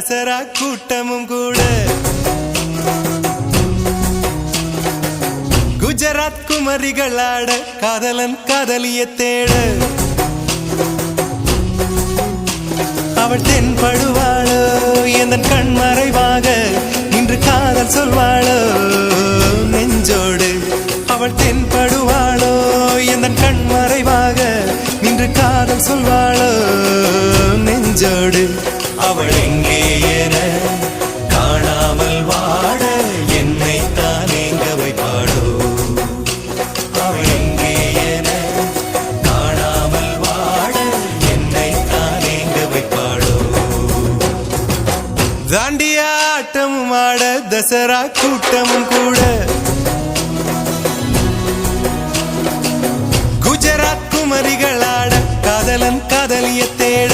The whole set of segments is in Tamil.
தசரா கூட்டமும் கூட குஜராத் குமரிகளாட காதலன் காதலிய தேட அவள் தென்படுவாளோ எந்தன் கண் மறைவாக இன்று காதல் சொல்வாளோ நெஞ்சோடு அவள் தென்படுவாளோ எந்தன் கண் மறைவாக இன்று காதல் சொல்வாளோ நெஞ்சோடு அவள் எங்கே என காணாமல் வாட என்னை தான் எங்க வைப்பாளோ அவள் எங்கே என காணாமல் வாட என்னை தான் எங்க வைப்பாளோ தாண்டியா ஆட்டமும் ஆட தசரா கூட்டமும் கூட குஜராத் குமரிகளாட காதலன் காதலிய தேட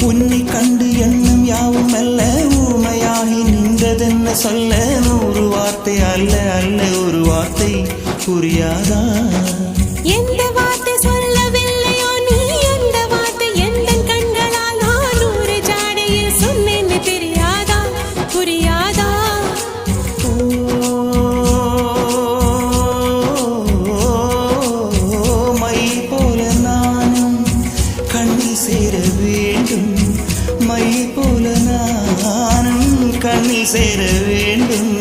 உன்னை கண்டு எண்ணம் யாவும் அல்ல ஊமையாகி நின்றதென்ன சொல்ல 100 வார்த்தை அல்ல அல்ல ஒரு வார்த்தை புரியாதா எந்த வார்த்தை சொல்லவில்லையோ நீ அந்த வார்த்தை எந்த கண்களால் நான் ஒரு ஜாடையில் சொன்னேன்னு தெரியாதா புரியாதா மை போல நானும் கண்ணி சேர வேண்டும் மை போல நானும் கண்ணி சேர வேண்டும்